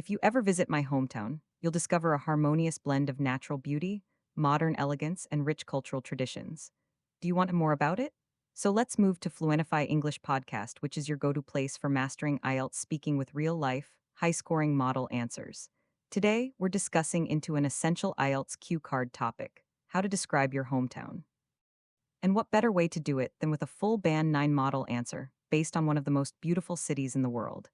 If you ever visit my hometown, you'll discover a harmonious blend of natural beauty, modern elegance, and rich cultural traditions. Do you want more about it? So let's move to Fluentify English podcast, which is your go-to place for mastering IELTS speaking with real-life, high-scoring model answers. Today, we're discussing into an essential IELTS cue card topic, how to describe your hometown. And what better way to do it than with a full Band 9 model answer based on one of the most beautiful cities in the world,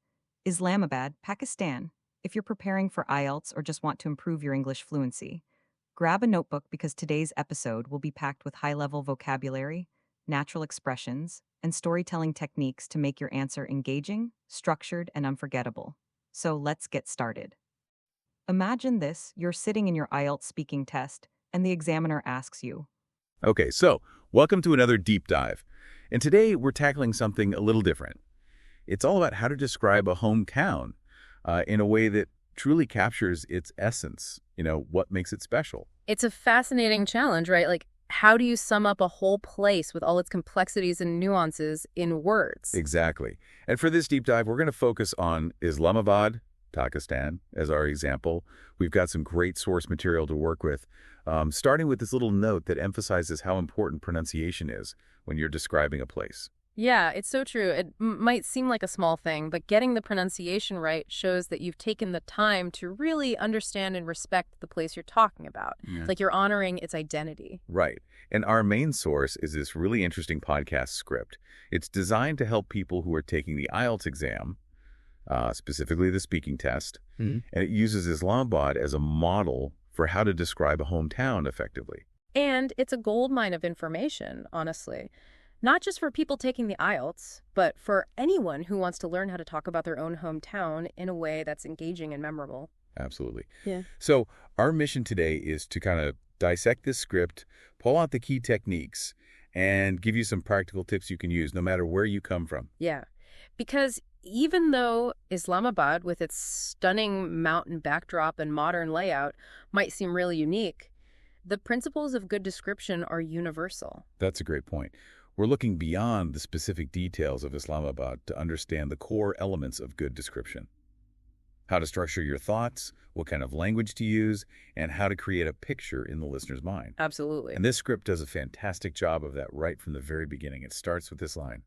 Islamabad, Pakistan. If you're preparing for IELTS or just want to improve your English fluency, grab a notebook because today's episode will be packed with high-level vocabulary, natural expressions, and storytelling techniques to make your answer engaging, structured, and unforgettable. So let's get started. Imagine this, you're sitting in your IELTS speaking test, and the examiner asks you, Okay, so welcome to another deep dive. And today we're tackling something a little different. It's all about how to describe a hometown in a way that truly captures its essence, what makes it special. It's a fascinating challenge, right? Like, how do you sum up a whole place with all its complexities and nuances in words? Exactly. And for this deep dive, we're going to focus on Islamabad, Pakistan, as our example. We've got some great source material to work with, starting with this little note that emphasizes how important pronunciation is when you're describing a place. Yeah, it's so true. It might seem like a small thing, but getting the pronunciation right shows that you've taken the time to really understand and respect the place you're talking about. Yeah. It's like you're honoring its identity. Right. And our main source is this really interesting podcast script. It's designed to help people who are taking the IELTS exam, specifically the speaking test, and it uses Islamabad as a model for how to describe a hometown effectively. And it's a goldmine of information, honestly. Not just for people taking the IELTS, but for anyone who wants to learn how to talk about their own hometown in a way that's engaging and memorable. Absolutely. Yeah. So our mission today is to kind of dissect this script, pull out the key techniques, and give you some practical tips you can use no matter where you come from. Yeah. Because even though Islamabad, with its stunning mountain backdrop and modern layout, might seem really unique, the principles of good description are universal. That's a great point. We're looking beyond the specific details of Islamabad to understand the core elements of good description. How to structure your thoughts, what kind of language to use, and how to create a picture in the listener's mind. Absolutely. And this script does a fantastic job of that right from the very beginning. It starts with this line.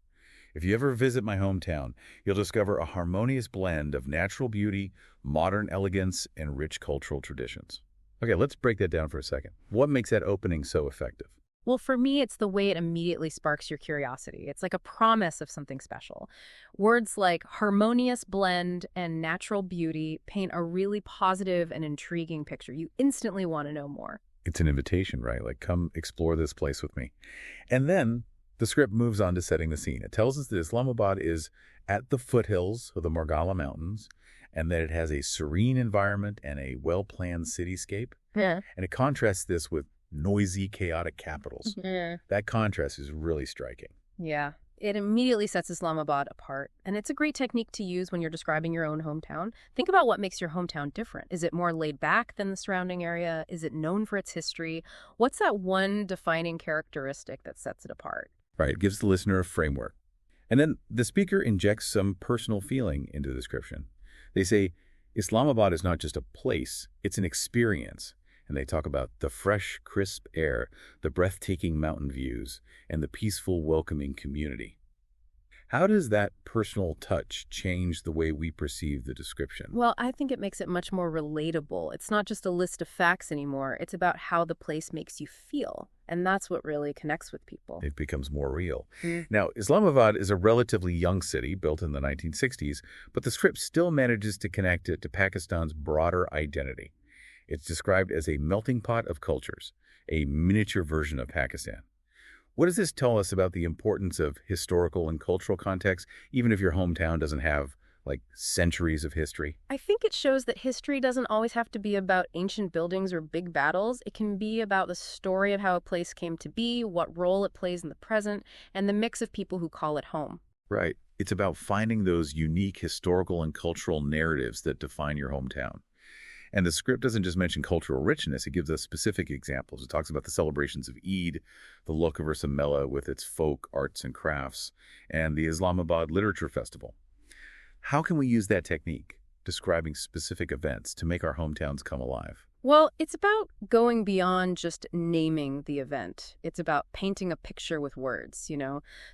If you ever visit my hometown, you'll discover a harmonious blend of natural beauty, modern elegance, and rich cultural traditions. Okay, let's break that down for a second. What makes that opening so effective? Well, for me, it's the way it immediately sparks your curiosity. It's like a promise of something special. Words like harmonious blend and natural beauty paint a really positive and intriguing picture. You instantly want to know more. It's an invitation, right? Like, come explore this place with me. And then the script moves on to setting the scene. It tells us that Islamabad is at the foothills of the Margalla Mountains and that it has a serene environment and a well-planned cityscape. Yeah. And it contrasts this with noisy, chaotic capitals. Yeah. That contrast is really striking. Yeah. It immediately sets Islamabad apart. And it's a great technique to use when you're describing your own hometown. Think about what makes your hometown different. Is it more laid back than the surrounding area? Is it known for its history? What's that one defining characteristic that sets it apart? Right, it gives the listener a framework. And then the speaker injects some personal feeling into the description. They say, Islamabad is not just a place, it's an experience. And they talk about the fresh, crisp air, the breathtaking mountain views, and the peaceful, welcoming community. How does that personal touch change the way we perceive the description? Well, I think it makes it much more relatable. It's not just a list of facts anymore. It's about how the place makes you feel. And that's what really connects with people. It becomes more real. Now, Islamabad is a relatively young city built in the 1960s, but the script still manages to connect it to Pakistan's broader identity. It's described as a melting pot of cultures, a miniature version of Pakistan. What does this tell us about the importance of historical and cultural context, even if your hometown doesn't have, centuries of history? I think it shows that history doesn't always have to be about ancient buildings or big battles. It can be about the story of how a place came to be, what role it plays in the present, and the mix of people who call it home. Right. It's about finding those unique historical and cultural narratives that define your hometown. And the script doesn't just mention cultural richness, it gives us specific examples. It talks about the celebrations of Eid, the look of Ursa Mela with its folk arts and crafts, and the Islamabad Literature Festival. How can we use that technique? describing specific events to make our hometowns come alive? Well, it's about going beyond just naming the event. It's about painting a picture with words,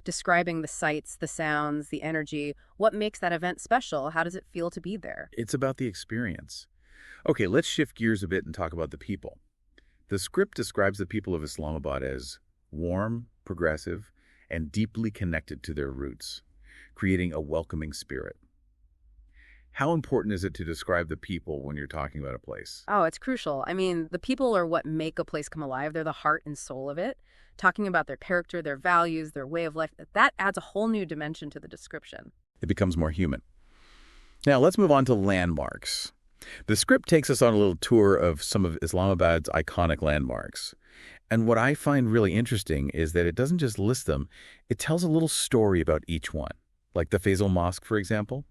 describing the sights, the sounds, the energy. What makes that event special? How does it feel to be there? It's about the experience. Okay, let's shift gears a bit and talk about the people. The script describes the people of Islamabad as warm, progressive, and deeply connected to their roots, creating a welcoming spirit. How important is it to describe the people when you're talking about a place? Oh, it's crucial. I mean, the people are what make a place come alive. They're the heart and soul of it. Talking about their character, their values, their way of life, that adds a whole new dimension to the description. It becomes more human. Now, let's move on to landmarks. The script takes us on a little tour of some of Islamabad's iconic landmarks. And what I find really interesting is that it doesn't just list them, it tells a little story about each one. Like the Faisal Mosque, for example.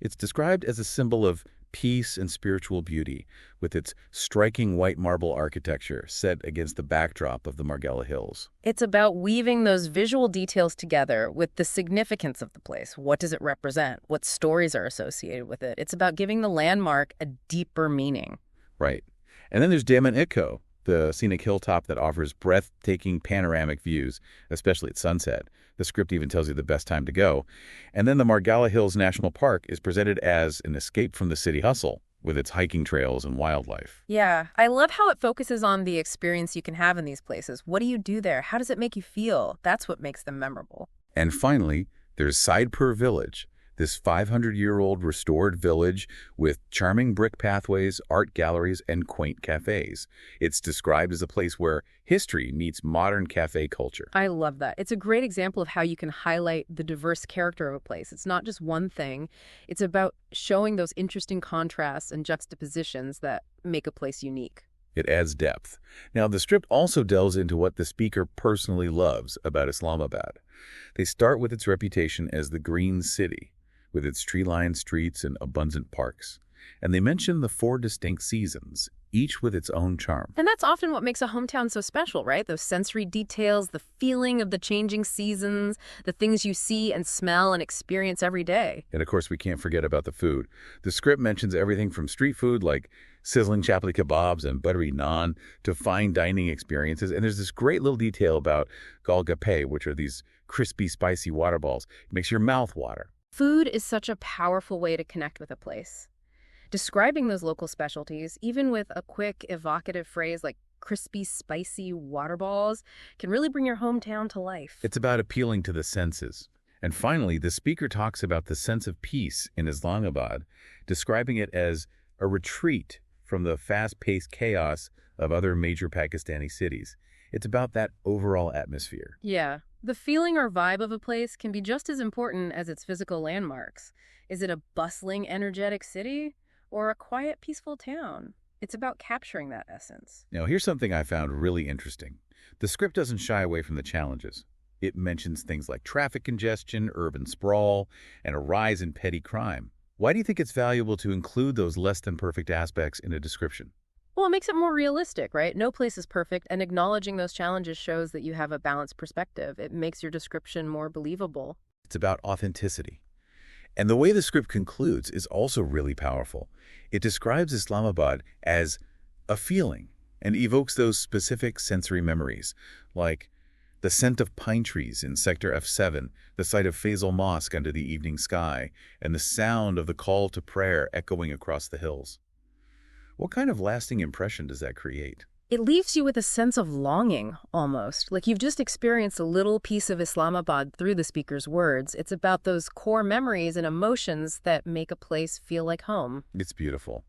It's described as a symbol of peace and spiritual beauty, with its striking white marble architecture set against the backdrop of the Margalla Hills. It's about weaving those visual details together with the significance of the place. What does it represent? What stories are associated with it? It's about giving the landmark a deeper meaning. Right. And then there's Daman Ikko, the scenic hilltop that offers breathtaking panoramic views, especially at sunset. The script even tells you the best time to go. And then the Margalla Hills National Park is presented as an escape from the city hustle, with its hiking trails and wildlife. Yeah, I love how it focuses on the experience you can have in these places. What do you do there? How does it make you feel? That's what makes them memorable. And finally, there's Saidpur Village, this 500-year-old restored village with charming brick pathways, art galleries, and quaint cafes. It's described as a place where history meets modern cafe culture. I love that. It's a great example of how you can highlight the diverse character of a place. It's not just one thing. It's about showing those interesting contrasts and juxtapositions that make a place unique. It adds depth. Now, the script also delves into what the speaker personally loves about Islamabad. They start with its reputation as the Green City, with its tree-lined streets and abundant parks. And they mention the 4 distinct seasons, each with its own charm. And that's often what makes a hometown so special, right? Those sensory details, the feeling of the changing seasons, the things you see and smell and experience every day. And of course, we can't forget about the food. The script mentions everything from street food like sizzling chapli kebabs and buttery naan to fine dining experiences. And there's this great little detail about golgappe, which are these crispy, spicy water balls. It makes your mouth water. Food is such a powerful way to connect with a place. Describing those local specialties, even with a quick, evocative phrase like crispy, spicy water balls, can really bring your hometown to life. It's about appealing to the senses. And finally, the speaker talks about the sense of peace in Islamabad, describing it as a retreat from the fast-paced chaos of other major Pakistani cities. It's about that overall atmosphere. Yeah. The feeling or vibe of a place can be just as important as its physical landmarks. Is it a bustling, energetic city or a quiet, peaceful town? It's about capturing that essence. Now, here's something I found really interesting. The script doesn't shy away from the challenges. It mentions things like traffic congestion, urban sprawl, and a rise in petty crime. Why do you think it's valuable to include those less-than-perfect aspects in a description? Well, it makes it more realistic, right? No place is perfect, and acknowledging those challenges shows that you have a balanced perspective. It makes your description more believable. It's about authenticity. And the way the script concludes is also really powerful. It describes Islamabad as a feeling and evokes those specific sensory memories, like the scent of pine trees in Sector F7, the sight of Faisal Mosque under the evening sky, and the sound of the call to prayer echoing across the hills. What kind of lasting impression does that create? It leaves you with a sense of longing, almost. Like you've just experienced a little piece of Islamabad through the speaker's words. It's about those core memories and emotions that make a place feel like home. It's beautiful.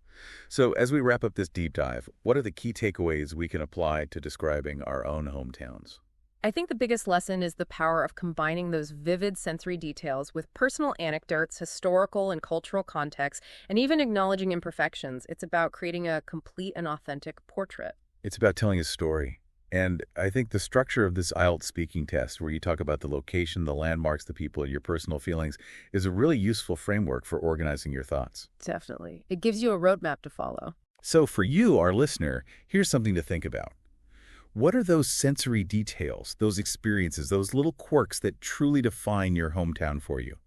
So as we wrap up this deep dive, what are the key takeaways we can apply to describing our own hometowns? I think the biggest lesson is the power of combining those vivid sensory details with personal anecdotes, historical and cultural context, and even acknowledging imperfections. It's about creating a complete and authentic portrait. It's about telling a story. And I think the structure of this IELTS speaking test, where you talk about the location, the landmarks, the people, and your personal feelings, is a really useful framework for organizing your thoughts. Definitely. It gives you a roadmap to follow. So for you, our listener, here's something to think about. What are those sensory details, those experiences, those little quirks that truly define your hometown for you?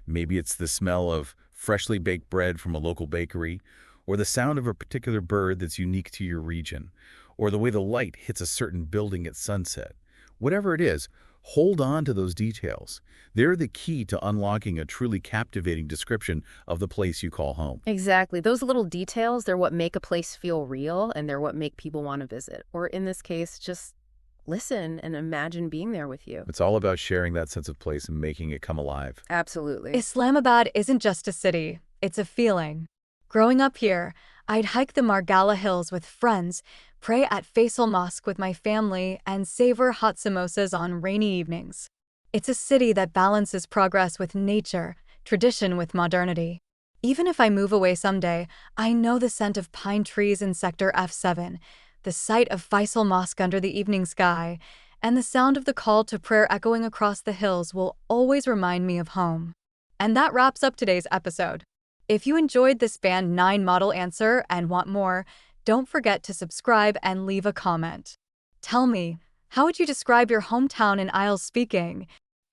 Maybe it's the smell of freshly baked bread from a local bakery, or the sound of a particular bird that's unique to your region, or the way the light hits a certain building at sunset. Whatever it is, hold on to those details. They're the key to unlocking a truly captivating description of the place you call home. Exactly. Those little details, they're what make a place feel real, and they're what make people want to visit. Or in this case, just listen and imagine being there with you. It's all about sharing that sense of place and making it come alive. Absolutely. Islamabad isn't just a city, it's a feeling. Growing up here, I'd hike the Margalla hills with friends, pray at Faisal Mosque with my family, and savor hot samosas on rainy evenings. It's a city that balances progress with nature, tradition with modernity. Even if I move away someday, I know the scent of pine trees in Sector F7, the sight of Faisal Mosque under the evening sky, and the sound of the call to prayer echoing across the hills will always remind me of home. And that wraps up today's episode. If you enjoyed this Band 9 model answer and want more, don't forget to subscribe and leave a comment. Tell me, how would you describe your hometown in IELTS speaking?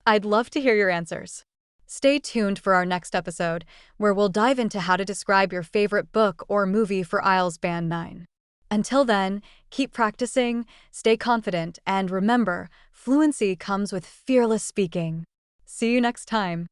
I'd love to hear your answers. Stay tuned for our next episode, where we'll dive into how to describe your favorite book or movie for IELTS Band 9. Until then, keep practicing, stay confident, and remember, fluency comes with fearless speaking. See you next time.